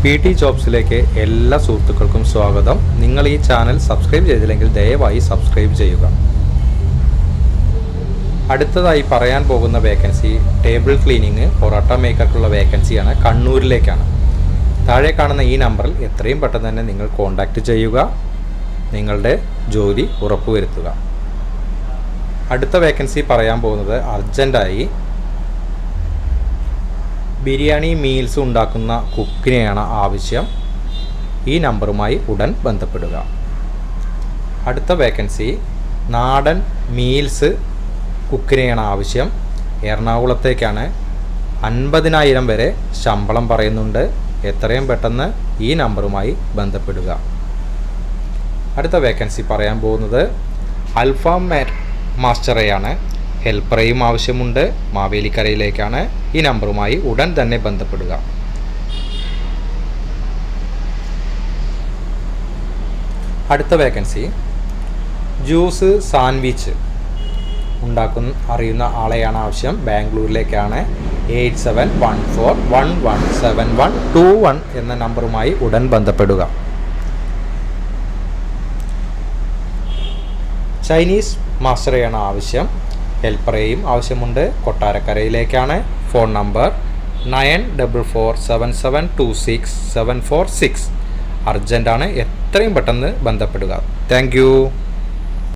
PT ജോബ്സിലേക്ക് എല്ലാ സുഹൃത്തുക്കൾക്കും സ്വാഗതം. നിങ്ങൾ ഈ ചാനൽ സബ്സ്ക്രൈബ് ചെയ്തില്ലെങ്കിൽ ദയവായി സബ്സ്ക്രൈബ് ചെയ്യുക. അടുത്തതായി പറയാൻ പോകുന്ന വേക്കൻസി ടേബിൾ ക്ലീനിങ് പൊറോട്ട മേക്കർക്കുള്ള വേക്കൻസിയാണ്. കണ്ണൂരിലേക്കാണ്. താഴെ കാണുന്ന ഈ നമ്പറിൽ എത്രയും പെട്ടെന്ന് തന്നെ നിങ്ങൾ കോൺടാക്റ്റ് ചെയ്യുക. നിങ്ങളുടെ ജോലി ഉറപ്പുവരുത്തുക. അടുത്ത വേക്കൻസി പറയാൻ പോകുന്നത് അർജൻറ്റായി ബിരിയാണി മീൽസ് ഉണ്ടാക്കുന്ന കുക്കിനെയാണ് ആവശ്യം. ഈ നമ്പറുമായി ഉടൻ ബന്ധപ്പെടുക. അടുത്ത വേക്കൻസി നാടൻ മീൽസ് കുക്കിനെയാണ് ആവശ്യം. എറണാകുളത്തേക്കാണ്. 50,000 വരെ ശമ്പളം പറയുന്നുണ്ട്. എത്രയും പെട്ടെന്ന് ഈ നമ്പറുമായി ബന്ധപ്പെടുക. അടുത്ത വേക്കൻസി പറയാൻ പോകുന്നത് അൽഫാം മാസ്റ്ററെയാണ്. ഹെൽപ്പറേയും ആവശ്യമുണ്ട്. മാവേലിക്കരയിലേക്കാണ്. ഈ നമ്പറുമായി ഉടൻ തന്നെ ബന്ധപ്പെടുക. അടുത്ത വേക്കൻസി ജ്യൂസ് സാൻഡ്വിച്ച് അറിയുന്ന ആളെയാണ് ആവശ്യം. ബാംഗ്ലൂരിലേക്കാണ്. 8714117121 എന്ന നമ്പറുമായി ഉടൻ ബന്ധപ്പെടുക. ചൈനീസ് മാസ്റ്ററെയാണ് ആവശ്യം. ഹെൽപ്പറേയും ആവശ്യമുണ്ട്. കൊട്ടാരക്കരയിലേക്കാണ്. Phone number 9447726746. അർജൻറ്റാണ്. എത്രയും പെട്ടെന്ന് ബന്ധപ്പെടുക. താങ്ക്